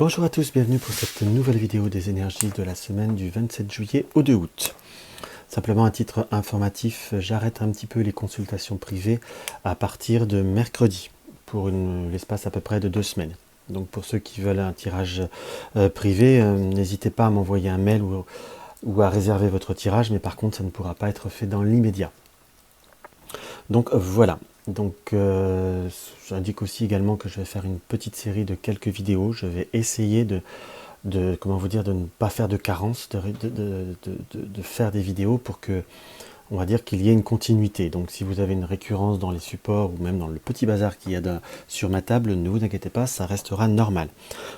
Bonjour à tous, bienvenue pour cette nouvelle vidéo des énergies de la semaine du 27 juillet au 2 août. Simplement à titre informatif, j'arrête un petit peu les consultations privées à partir de mercredi pour l'espace à peu près de 2 semaines. Donc pour ceux qui veulent un tirage privé, n'hésitez pas à m'envoyer un mail ou à réserver votre tirage, mais par contre ça ne pourra pas être fait dans l'immédiat. Donc voilà. Donc j'indique aussi également que je vais faire une petite série de quelques vidéos. Je vais essayer comment vous dire, de ne pas faire de carence, de faire des vidéos pour que, on va dire qu'il y ait une continuité. Donc si vous avez une récurrence dans les supports ou même dans le petit bazar qu'il y a sur ma table, ne vous inquiétez pas, ça restera normal.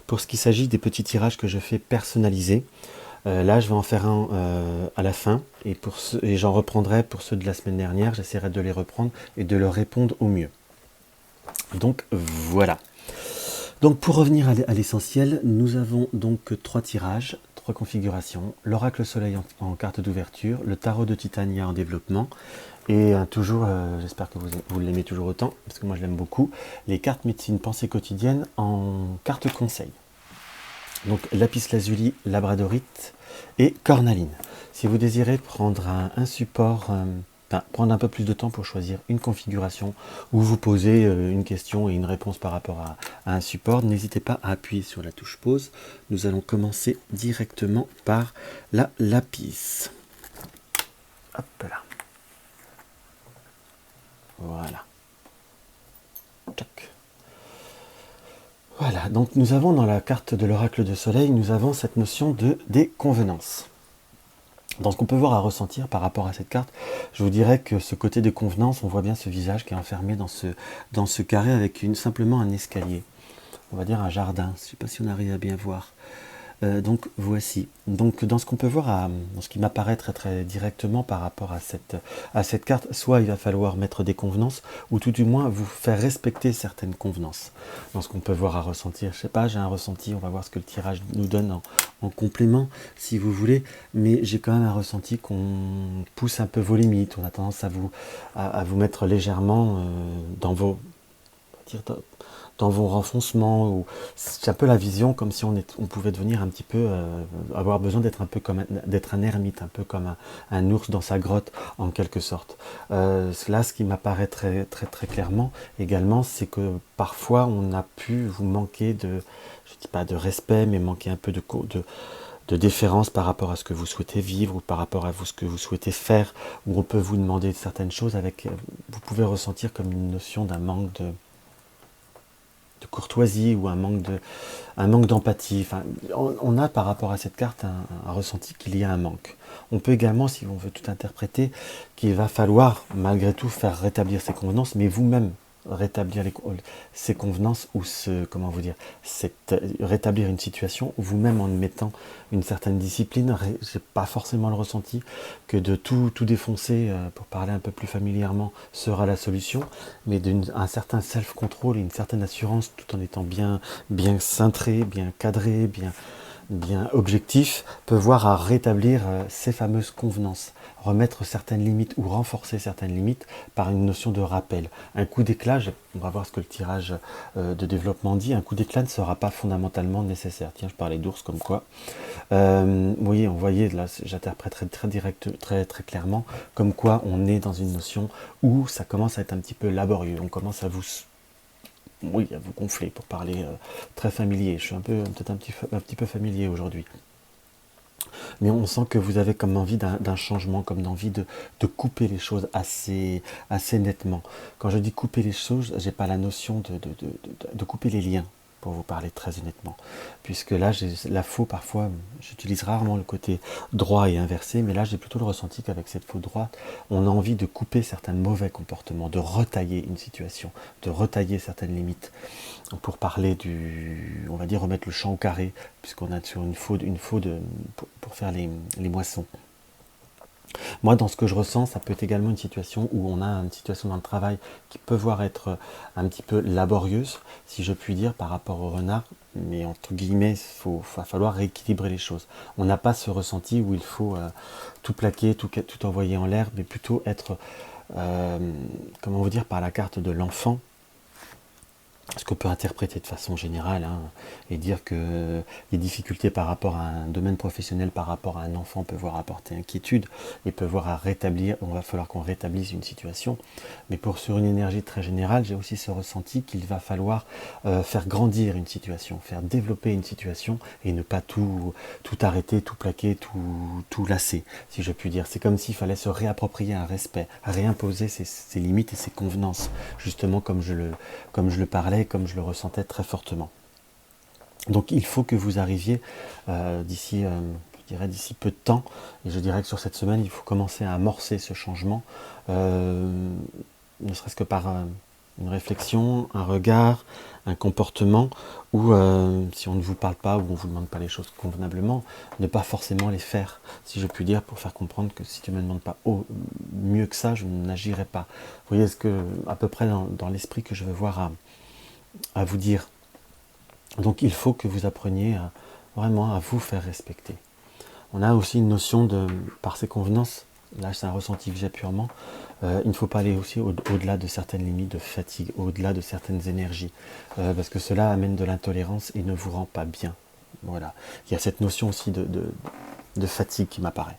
Pour ce qui s'agit des petits tirages que je fais personnalisés, là je vais en faire un à la fin et j'en reprendrai pour ceux de la semaine dernière, j'essaierai de les reprendre et de leur répondre au mieux. Donc voilà. Donc pour revenir à l'essentiel, nous avons donc 3 tirages, 3 configurations, l'oracle soleil en carte d'ouverture, le tarot de Titania en développement, et toujours, j'espère que vous l'aimez toujours autant, parce que moi je l'aime beaucoup, les cartes médecine pensée quotidienne en carte conseil. Donc lapis lazuli, labradorite et cornaline. Si vous désirez prendre un support, prendre un peu plus de temps pour choisir une configuration ou vous poser une question et une réponse par rapport à un support, n'hésitez pas à appuyer sur la touche pause. Nous allons commencer directement par la lapis. Hop là. Voilà. Tac. Voilà, donc nous avons dans la carte de l'oracle de soleil, nous avons cette notion des convenances. Dans ce qu'on peut voir à ressentir par rapport à cette carte, je vous dirais que ce côté de convenance, on voit bien ce visage qui est enfermé dans ce carré avec simplement un escalier. On va dire un jardin, je ne sais pas si on arrive à bien voir. Donc voici. Donc dans ce qu'on peut voir, dans ce qui m'apparaît très très directement par rapport à cette carte, soit il va falloir mettre des convenances, ou tout du moins vous faire respecter certaines convenances. Dans ce qu'on peut voir à ressentir, je sais pas, j'ai un ressenti, on va voir ce que le tirage nous donne en complément, si vous voulez, mais j'ai quand même un ressenti qu'on pousse un peu vos limites, on a tendance à vous mettre légèrement dans vos renfoncements, ou c'est un peu la vision comme si on pouvait devenir un petit peu, avoir besoin d'être un peu comme d'être un ermite, un peu comme un ours dans sa grotte en quelque sorte. Là, ce qui m'apparaît très très très clairement également, c'est que parfois on a pu vous manquer je dis pas de respect, mais manquer un peu de déférence par rapport à ce que vous souhaitez vivre ou par rapport à ce que vous souhaitez faire, où on peut vous demander certaines choses vous pouvez ressentir comme une notion d'un manque de courtoisie ou un manque d'empathie. Enfin, on a par rapport à cette carte un ressenti qu'il y a un manque. On peut également, si on veut tout interpréter, qu'il va falloir malgré tout faire rétablir ces convenances, mais vous-même rétablir ces convenances ou comment vous dire, rétablir une situation vous-même en mettant une certaine discipline. J'ai pas forcément le ressenti que de tout défoncer, pour parler un peu plus familièrement, sera la solution, mais un certain self-control et une certaine assurance tout en étant bien cintré, bien cadré, bien objectif, peut voir à rétablir ces fameuses convenances, remettre certaines limites ou renforcer certaines limites par une notion de rappel. Un coup d'éclat, on va voir ce que le tirage de développement dit, un coup d'éclat ne sera pas fondamentalement nécessaire. Tiens, je parlais d'ours comme quoi. Vous voyez, là, j'interpréterai très direct, très très clairement, comme quoi on est dans une notion où ça commence à être un petit peu laborieux, on commence à vous gonfler, pour parler très familier. Je suis peut-être un petit peu familier aujourd'hui. Mais on sent que vous avez comme envie d'un changement, comme d'envie de couper les choses assez nettement. Quand je dis couper les choses, j'ai pas la notion de couper les liens, pour vous parler très honnêtement. Puisque là, la faux, parfois, j'utilise rarement le côté droit et inversé, mais là, j'ai plutôt le ressenti qu'avec cette faux droite, on a envie de couper certains mauvais comportements, de retailler une situation, de retailler certaines limites. Pour parler on va dire remettre le champ au carré, puisqu'on a sur une faux pour faire les moissons. Moi, dans ce que je ressens, ça peut être également une situation où on a une situation dans le travail qui peut voir être un petit peu laborieuse, si je puis dire, par rapport au renard, mais entre guillemets, va falloir rééquilibrer les choses. On n'a pas ce ressenti où il faut tout plaquer, tout envoyer en l'air, mais plutôt être, comment vous dire, par la carte de l'enfant, ce qu'on peut interpréter de façon générale, hein, et dire que les difficultés par rapport à un domaine professionnel, par rapport à un enfant, peuvent voir apporter inquiétude et peuvent voir à rétablir, on va falloir qu'on rétablisse une situation. Mais sur une énergie très générale, j'ai aussi ce ressenti qu'il va falloir faire grandir une situation, faire développer une situation et ne pas tout arrêter, tout plaquer, tout lasser, si je puis dire. C'est comme s'il fallait se réapproprier un respect, réimposer ses limites et ses convenances, justement comme je le parlais, comme je le ressentais très fortement. Donc il faut que vous arriviez d'ici peu de temps, et je dirais que sur cette semaine, il faut commencer à amorcer ce changement, ne serait-ce que par une réflexion, un regard, un comportement, ou si on ne vous parle pas ou on ne vous demande pas les choses convenablement, ne pas forcément les faire, si je puis dire, pour faire comprendre que si tu ne me demandes pas mieux que ça, je n'agirai pas. Vous voyez, à peu près dans l'esprit que je veux voir à vous dire. Donc il faut que vous appreniez vraiment à vous faire respecter. On a aussi une notion par ces convenances, là c'est un ressenti que j'ai purement, il ne faut pas aller aussi au-delà de certaines limites de fatigue, au-delà de certaines énergies, parce que cela amène de l'intolérance et ne vous rend pas bien. Voilà. Il y a cette notion aussi de fatigue qui m'apparaît.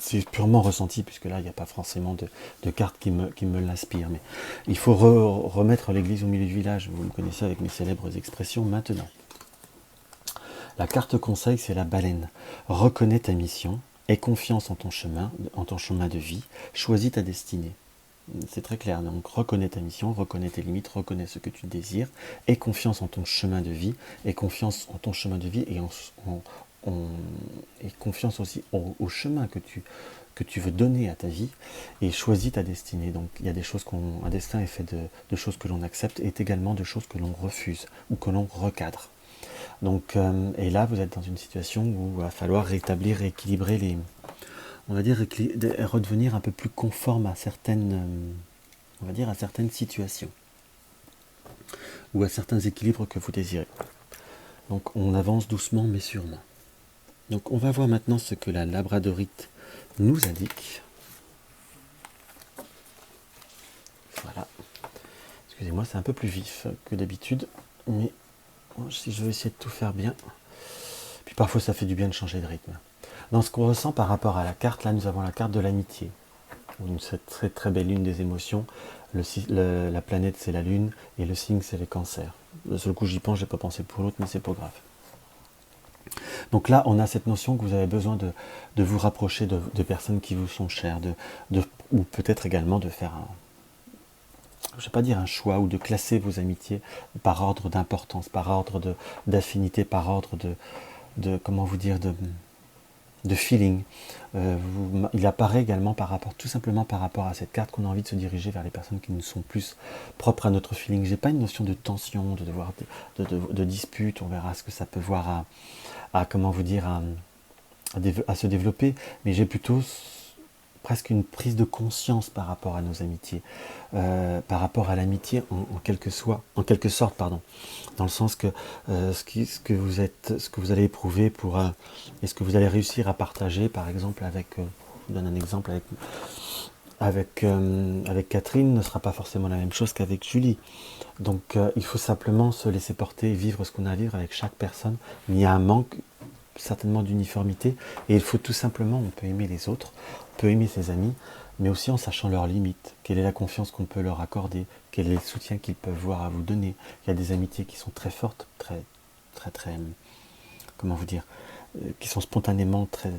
C'est purement ressenti, puisque là, il n'y a pas forcément de carte qui me l'inspire. Mais il faut remettre l'église au milieu du village. Vous me connaissez avec mes célèbres expressions maintenant. La carte conseil, c'est la baleine. Reconnais ta mission, aie confiance en ton chemin de vie, choisis ta destinée. C'est très clair. Donc, reconnais ta mission, reconnais tes limites, reconnais ce que tu désires, aie confiance en ton chemin de vie, aie confiance en ton chemin de vie et confiance aussi au chemin que tu veux donner à ta vie, et choisis ta destinée. Donc il y a des choses un destin est fait de choses que l'on accepte et également de choses que l'on refuse ou que l'on recadre. Donc et là vous êtes dans une situation où il va falloir rétablir, rééquilibrer on va dire redevenir un peu plus conforme à certaines situations ou à certains équilibres que vous désirez. Donc on avance doucement mais sûrement. Donc on va voir maintenant ce que la labradorite nous indique. Voilà. Excusez-moi, c'est un peu plus vif que d'habitude, mais si je veux essayer de tout faire bien. Puis parfois ça fait du bien de changer de rythme. Dans ce qu'on ressent par rapport à la carte, là nous avons la carte de l'amitié. Cette très très belle lune des émotions. La planète c'est la lune et le signe c'est les cancers. Le seul coup j'y pense, j'ai pas pensé pour l'autre, mais c'est pas grave. Donc là, on a cette notion que vous avez besoin de vous rapprocher de personnes qui vous sont chères, ou peut-être également de faire je ne vais pas dire un choix, ou de classer vos amitiés par ordre d'importance, par ordre d'affinité, par ordre comment vous dire, de feeling. Il apparaît également tout simplement par rapport à cette carte qu'on a envie de se diriger vers les personnes qui nous sont plus propres à notre feeling. J'ai pas une notion de tension, de dispute, on verra ce que ça peut voir comment vous dire, à se développer, mais j'ai plutôt presque une prise de conscience par rapport à nos amitiés, par rapport à l'amitié en quelque sorte, dans le sens que ce que vous allez éprouver et ce que vous allez réussir à partager, par exemple je vous donne un exemple avec Catherine, ne sera pas forcément la même chose qu'avec Julie. Donc il faut simplement se laisser porter, vivre ce qu'on a à vivre avec chaque personne. Il y a un manque certainement d'uniformité, et il faut tout simplement, on peut aimer les autres, on peut aimer ses amis, mais aussi en sachant leurs limites, quelle est la confiance qu'on peut leur accorder, quel est le soutien qu'ils peuvent voir à vous donner. Il y a des amitiés qui sont très fortes, très, très, très, comment vous dire, qui sont spontanément très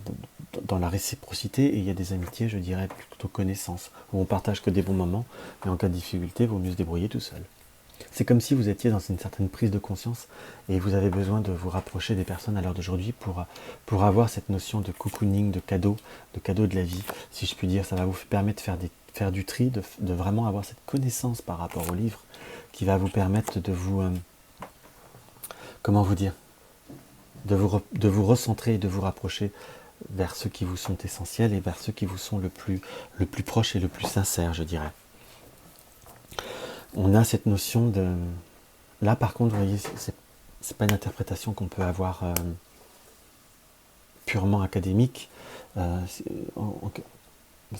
dans la réciprocité, et il y a des amitiés, je dirais, plutôt connaissances, où on partage que des bons moments, mais en cas de difficulté, il vaut mieux se débrouiller tout seul. C'est comme si vous étiez dans une certaine prise de conscience et vous avez besoin de vous rapprocher des personnes à l'heure d'aujourd'hui pour avoir cette notion de cocooning, de cadeau de la vie, si je puis dire. Ça va vous permettre de faire du tri, de vraiment avoir cette connaissance par rapport au livre qui va vous permettre de vous, comment vous dire, de vous recentrer et de vous rapprocher vers ceux qui vous sont essentiels et vers ceux qui vous sont le plus proche et le plus sincère, je dirais. On a cette notion de... Là, par contre, vous voyez, c'est pas une interprétation qu'on peut avoir purement académique. Parce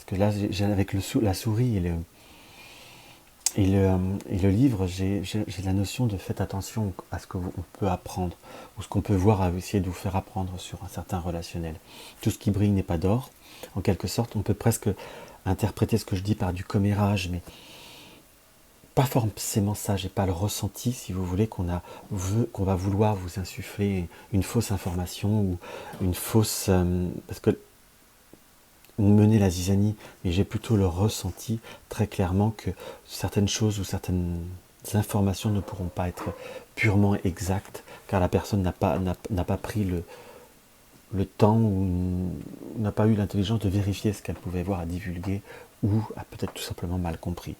que là, avec la souris et le livre, j'ai la notion de faites attention à ce qu'on peut apprendre, ou ce qu'on peut voir à essayer de vous faire apprendre sur un certain relationnel. Tout ce qui brille n'est pas d'or. En quelque sorte, on peut presque interpréter ce que je dis par du commérage, mais pas forcément ça, j'ai pas le ressenti, si vous voulez, qu'on va vouloir vous insuffler une fausse information ou une fausse... parce que mener la zizanie, mais j'ai plutôt le ressenti très clairement que certaines choses ou certaines informations ne pourront pas être purement exactes, car la personne n'a pas pris le temps ou n'a pas eu l'intelligence de vérifier ce qu'elle pouvait voir à divulguer ou a peut-être tout simplement mal compris.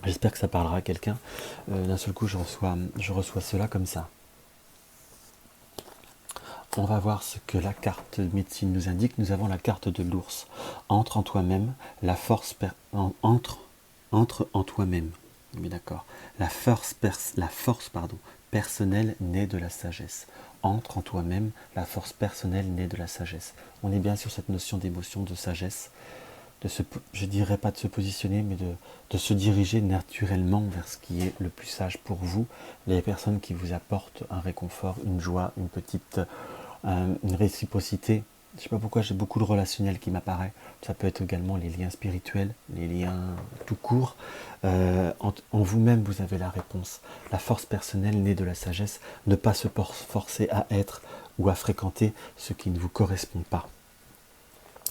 J'espère que ça parlera à quelqu'un. D'un seul coup, je reçois cela comme ça. On va voir ce que la carte de médecine nous indique. Nous avons la carte de l'ours. Entre en toi-même, la force entre en toi-même. Mais d'accord. La force personnelle naît de la sagesse. Entre en toi-même, la force personnelle naît de la sagesse. On est bien sur cette notion d'émotion, de sagesse. Je dirais pas de se positionner, mais de se diriger naturellement vers ce qui est le plus sage pour vous, les personnes qui vous apportent un réconfort, une joie, une réciprocité. Je ne sais pas pourquoi j'ai beaucoup de relationnel qui m'apparaît. Ça peut être également les liens spirituels, les liens tout court. En vous-même, vous avez la réponse. La force personnelle née de la sagesse, ne pas se forcer à être ou à fréquenter ce qui ne vous correspond pas,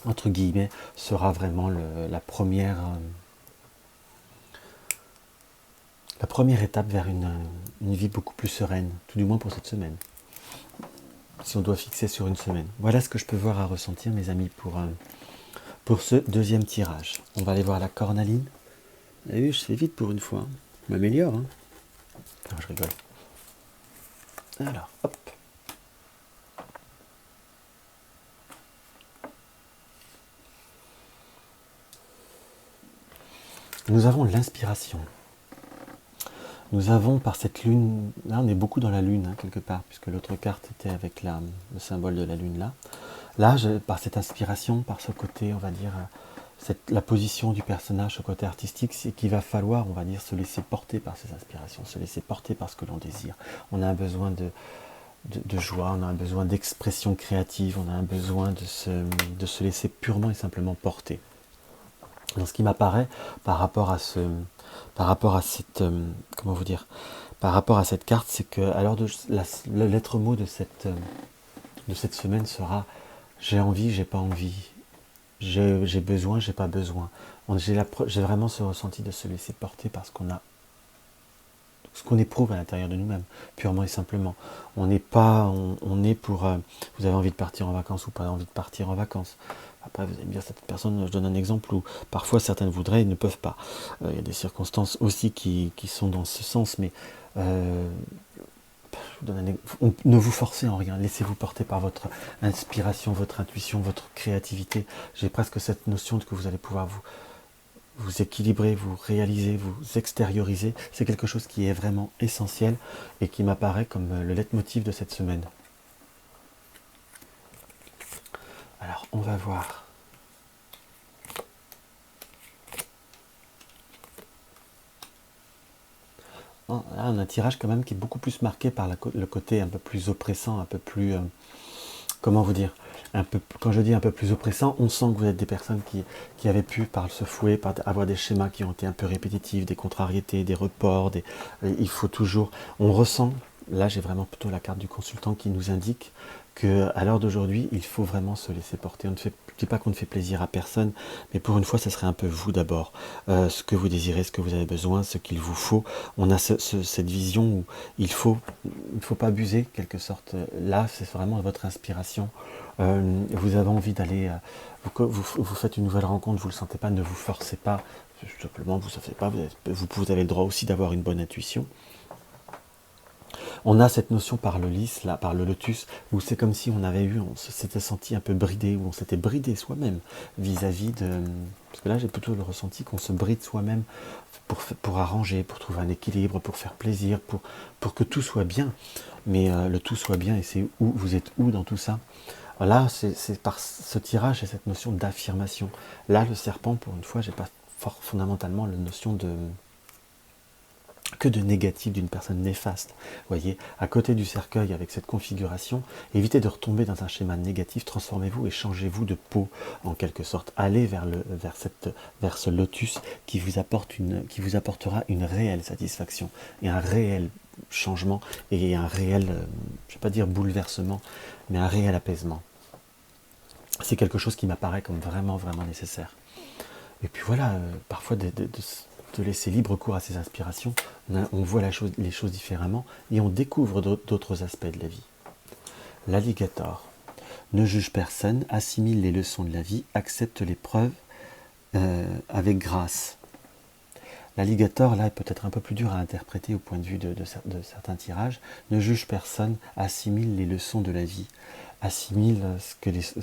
entre guillemets, sera vraiment la première étape vers une vie beaucoup plus sereine, tout du moins pour cette semaine. Si on doit fixer sur une semaine. Voilà ce que je peux voir à ressentir, mes amis, pour ce deuxième tirage. On va aller voir la cornaline. Vous avez vu, je fais vite pour une fois. Je m'améliore. Hein. Non, je rigole. Alors, hop. Nous avons l'inspiration. Nous avons par cette lune, là on est beaucoup dans la lune hein, quelque part, puisque l'autre carte était avec le symbole de la lune là. Là, par cette inspiration, par ce côté, on va dire, la position du personnage, ce côté artistique, c'est qu'il va falloir, on va dire, se laisser porter par ces inspirations, se laisser porter par ce que l'on désire. On a un besoin de joie, on a un besoin d'expression créative, on a un besoin de se laisser purement et simplement porter. Dans ce qui m'apparaît par rapport à cette comment vous dire, par rapport à cette carte, c'est que alors le lettre mot de cette semaine sera j'ai envie, j'ai pas envie, j'ai besoin, j'ai pas besoin. J'ai vraiment ce ressenti de se laisser porter par ce qu'on éprouve à l'intérieur de nous-mêmes, purement et simplement. On est pour vous avez envie de partir en vacances ou pas envie de partir en vacances. Après, vous allez me dire, cette personne, je donne un exemple où parfois certaines voudraient et ne peuvent pas. Il y a des circonstances aussi qui sont dans ce sens, mais ne vous forcez en rien, laissez-vous porter par votre inspiration, votre intuition, votre créativité. J'ai presque cette notion de que vous allez pouvoir vous équilibrer, vous réaliser, vous extérioriser. C'est quelque chose qui est vraiment essentiel et qui m'apparaît comme le leitmotiv de cette semaine. Alors, on va voir. Là, on a un tirage quand même qui est beaucoup plus marqué par le côté un peu plus oppressant, un peu plus... comment vous dire, quand je dis un peu plus oppressant, on sent que vous êtes des personnes qui avaient pu, par ce fouet, par avoir des schémas qui ont été un peu répétitifs, des contrariétés, des reports, il faut toujours... On ressent, là j'ai vraiment plutôt la carte du consultant qui nous indique qu'à l'heure d'aujourd'hui, il faut vraiment se laisser porter. Je ne dis pas qu'on ne fait plaisir à personne, mais pour une fois, ce serait un peu vous d'abord. Ce que vous désirez, ce que vous avez besoin, ce qu'il vous faut. On a cette vision où il ne faut pas abuser, quelque sorte. Là, c'est vraiment votre inspiration. Vous avez envie d'aller... vous faites une nouvelle rencontre, vous ne le sentez pas, ne vous forcez pas. Simplement, vous ne savez pas. Vous avez le droit aussi d'avoir une bonne intuition. On a cette notion par le lys, là, par le lotus, où c'est comme si on s'était senti un peu bridé, où on s'était bridé soi-même vis-à-vis de... Parce que là, j'ai plutôt le ressenti qu'on se bride soi-même pour arranger, pour trouver un équilibre, pour faire plaisir, pour que tout soit bien. Mais le tout soit bien, et c'est où vous êtes où dans tout ça. Là, c'est par ce tirage et cette notion d'affirmation. Là, le serpent, pour une fois, j'ai pas fondamentalement la notion que de négatif, d'une personne néfaste. Vous voyez, à côté du cercueil, avec cette configuration, évitez de retomber dans un schéma négatif, transformez-vous et changez-vous de peau, en quelque sorte. Allez vers ce lotus qui vous apportera une réelle satisfaction et un réel changement et un réel, je ne vais pas dire bouleversement, mais un réel apaisement. C'est quelque chose qui m'apparaît comme vraiment, vraiment nécessaire. Et puis voilà, parfois de laisser libre cours à ces inspirations, on voit les choses différemment et on découvre d'autres aspects de la vie. L'alligator ne juge personne, assimile les leçons de la vie, accepte l'épreuve avec grâce. L'alligator, là, est peut-être un peu plus dur à interpréter au point de vue de certains tirages. Ne juge personne, assimile les leçons de la vie, assimile ce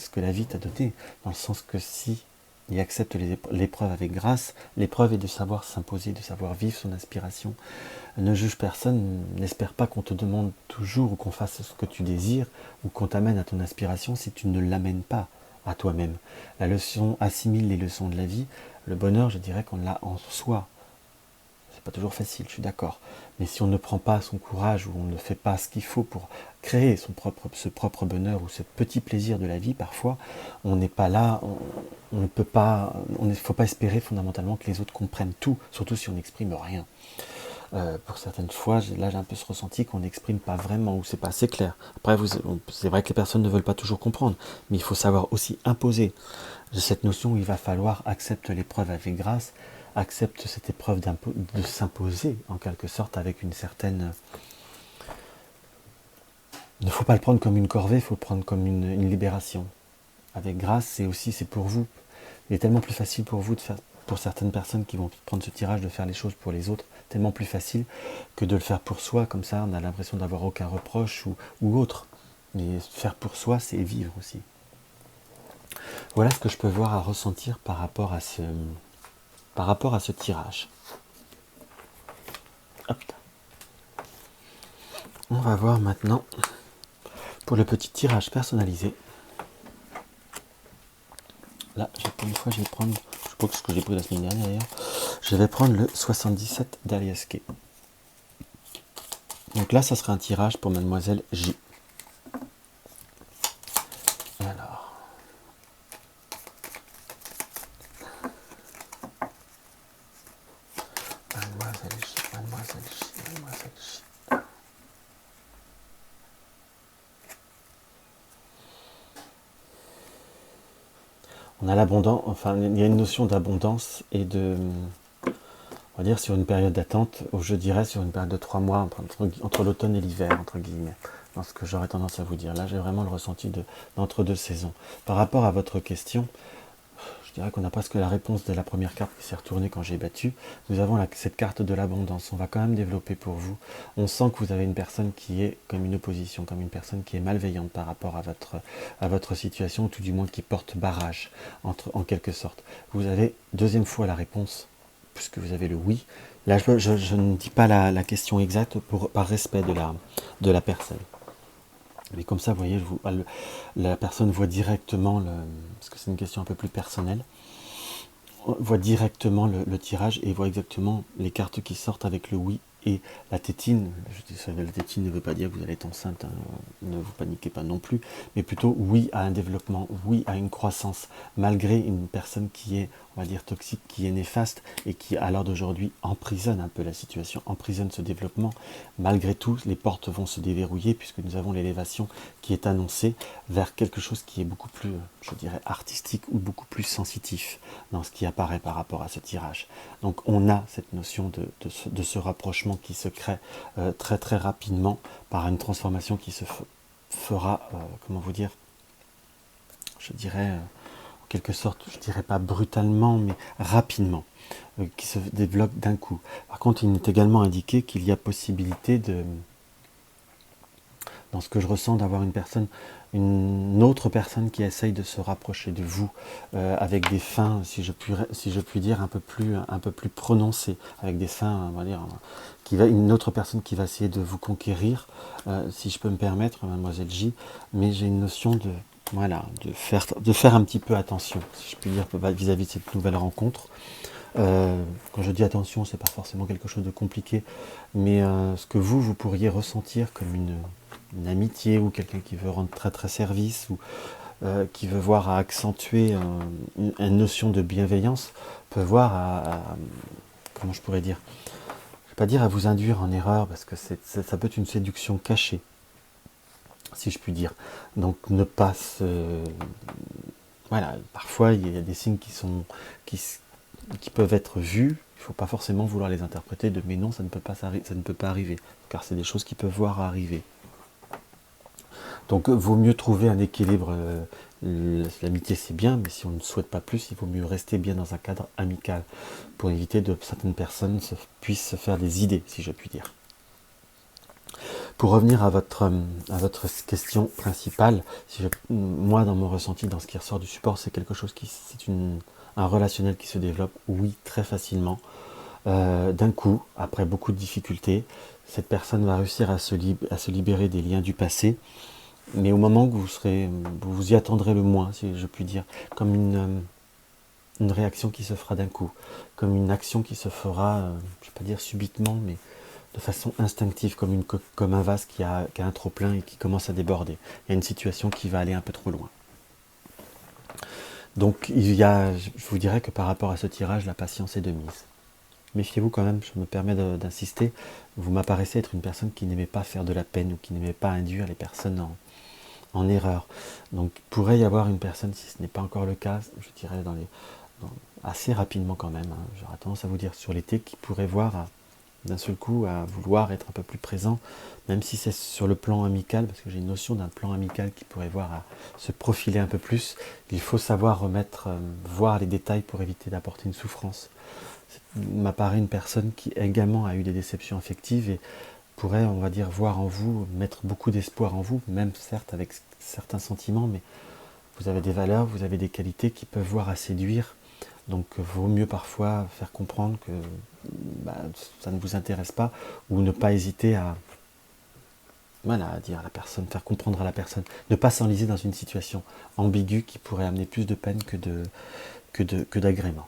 que la vie t'a donné, dans le sens que si il accepte l'épreuve avec grâce, l'épreuve est de savoir s'imposer, de savoir vivre son inspiration. Ne juge personne, n'espère pas qu'on te demande toujours ou qu'on fasse ce que tu désires ou qu'on t'amène à ton inspiration si tu ne l'amènes pas à toi-même. La leçon assimile les leçons de la vie. Le bonheur, je dirais qu'on l'a en soi. C'est pas toujours facile, je suis d'accord. Mais si on ne prend pas son courage ou on ne fait pas ce qu'il faut pour créer ce propre bonheur ou ce petit plaisir de la vie, parfois, on n'est pas là, on ne peut pas, il ne faut pas espérer fondamentalement que les autres comprennent tout, surtout si on n'exprime rien. Pour certaines fois, là j'ai un peu ce ressenti qu'on n'exprime pas vraiment ou c'est pas assez clair. Après, c'est vrai que les personnes ne veulent pas toujours comprendre, mais il faut savoir aussi imposer cette notion où il va falloir accepter l'épreuve avec grâce, accepte cette épreuve de s'imposer en quelque sorte avec une certaine... Il ne faut pas le prendre comme une corvée, il faut le prendre comme une libération. Avec grâce, c'est pour vous. Il est tellement plus facile pour vous de faire, pour certaines personnes qui vont prendre ce tirage, de faire les choses pour les autres, tellement plus facile que de le faire pour soi, comme ça on a l'impression d'avoir aucun reproche ou autre. Mais faire pour soi, c'est vivre aussi. Voilà ce que je peux voir à ressentir par rapport à ce tirage. Hop. On va voir maintenant pour le petit tirage personnalisé. Là, pour une fois, je vais prendre, je sais pas ce que j'ai pris la semaine dernière d'ailleurs, je vais prendre le 77 d'Alias Kay. Donc là, ça sera un tirage pour Mademoiselle J. Alors. Mademoiselle J, Mademoiselle J, Mademoiselle J. On a l'abondance, enfin, il y a une notion d'abondance et de... On va dire sur une période d'attente, ou je dirais sur une période de 3 mois, entre l'automne et l'hiver, entre guillemets, dans ce que j'aurais tendance à vous dire. Là, j'ai vraiment le ressenti d'entre deux saisons. Par rapport à votre question, je dirais qu'on a presque la réponse de la première carte qui s'est retournée quand j'ai battu. Nous avons cette carte de l'abondance. On va quand même développer pour vous. On sent que vous avez une personne qui est comme une opposition, comme une personne qui est malveillante par rapport à votre situation, ou tout du moins qui porte barrage, en quelque sorte. Vous avez deuxième fois la réponse, puisque vous avez le oui. Là, je ne dis pas la question exacte par respect de la personne. Mais comme ça, vous voyez, la personne voit directement, parce que c'est une question un peu plus personnelle, voit directement le tirage et voit exactement les cartes qui sortent avec le oui et la tétine. Je dis ça, la tétine ne veut pas dire que vous allez être enceinte, hein, ne vous paniquez pas non plus, mais plutôt oui à un développement, oui à une croissance, malgré une personne qui est, on va dire, toxique, qui est néfaste et qui, à l'heure d'aujourd'hui, emprisonne un peu la situation, emprisonne ce développement. Malgré tout, les portes vont se déverrouiller puisque nous avons l'élévation qui est annoncée vers quelque chose qui est beaucoup plus, je dirais, artistique ou beaucoup plus sensitif dans ce qui apparaît par rapport à ce tirage. Donc on a cette notion de ce rapprochement qui se crée très très rapidement par une transformation qui se fera, comment vous dire, je dirais, en quelque sorte, je dirais pas brutalement, mais rapidement, qui se développe d'un coup. Par contre, il est également indiqué qu'il y a possibilité dans ce que je ressens, d'avoir une autre personne qui essaye de se rapprocher de vous avec des fins, si je puis dire, un peu plus prononcées, avec des fins, on va dire, une autre personne qui va essayer de vous conquérir, si je peux me permettre, Mademoiselle J, mais j'ai une notion de faire un petit peu attention, si je puis dire, vis-à-vis de cette nouvelle rencontre. Quand je dis attention, c'est pas forcément quelque chose de compliqué, mais ce que vous pourriez ressentir comme une amitié ou quelqu'un qui veut rendre très très service ou qui veut voir à accentuer une notion de bienveillance, peut voir comment je pourrais dire, je vais pas dire à vous induire en erreur parce que ça peut être une séduction cachée, si je puis dire. Donc ne pas se... Voilà, parfois il y a des signes qui peuvent être vus, il ne faut pas forcément vouloir les interpréter de mais non, ça ne peut pas arriver, car c'est des choses qui peuvent voir arriver. Donc vaut mieux trouver un équilibre, l'amitié c'est bien, mais si on ne souhaite pas plus, il vaut mieux rester bien dans un cadre amical, pour éviter que certaines personnes puissent se faire des idées, si je puis dire. Pour revenir à votre question principale, moi dans mon ressenti, dans ce qui ressort du support, c'est quelque chose un relationnel qui se développe, oui, très facilement. D'un coup, après beaucoup de difficultés, cette personne va réussir à se libérer des liens du passé, mais au moment où vous y attendrez le moins, si je puis dire, comme une réaction qui se fera d'un coup, comme une action qui se fera, je ne vais pas dire subitement, mais de façon instinctive, comme un vase qui a un trop-plein et qui commence à déborder. Il y a une situation qui va aller un peu trop loin. Donc je vous dirais que par rapport à ce tirage, la patience est de mise. Méfiez-vous quand même, je me permets d'insister, vous m'apparaissez être une personne qui n'aimait pas faire de la peine ou qui n'aimait pas induire les personnes en erreur. Donc il pourrait y avoir une personne, si ce n'est pas encore le cas, je dirais assez rapidement quand même, hein, j'aurais tendance à vous dire sur l'été, qui pourrait voir d'un seul coup à vouloir être un peu plus présent, même si c'est sur le plan amical, parce que j'ai une notion d'un plan amical qui pourrait voir à se profiler un peu plus. Il faut savoir voir les détails pour éviter d'apporter une souffrance. M'apparaît une personne qui également a eu des déceptions affectives et pourrait, on va dire, voir en vous, mettre beaucoup d'espoir en vous, même certes avec certains sentiments, mais vous avez des valeurs, vous avez des qualités qui peuvent voir à séduire. Donc vaut mieux parfois faire comprendre que ça ne vous intéresse pas, ou ne pas hésiter à dire à la personne, faire comprendre à la personne, ne pas s'enliser dans une situation ambiguë qui pourrait amener plus de peine que d'agrément.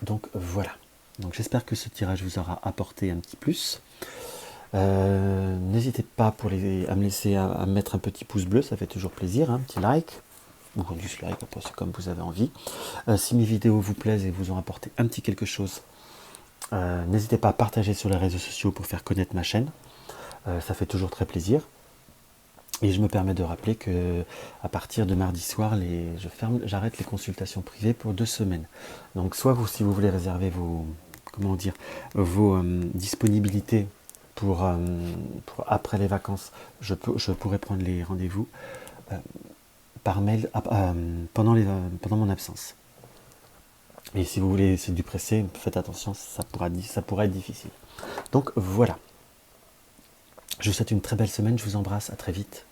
Donc voilà. Donc j'espère que ce tirage vous aura apporté un petit plus. N'hésitez pas à me mettre un petit pouce bleu, ça fait toujours plaisir, un petit like, ou un dislike, c'est comme vous avez envie. Si mes vidéos vous plaisent et vous ont apporté un petit quelque chose, n'hésitez pas à partager sur les réseaux sociaux pour faire connaître ma chaîne. Ça fait toujours très plaisir. Et je me permets de rappeler que à partir de mardi soir, j'arrête les consultations privées pour 2 semaines. Donc soit si vous voulez réserver vos disponibilités pour après les vacances, je pourrais prendre les rendez-vous par mail pendant mon absence. Et si vous voulez, c'est du pressé, faites attention, ça pourra être difficile. Donc voilà. Je vous souhaite une très belle semaine, je vous embrasse, à très vite.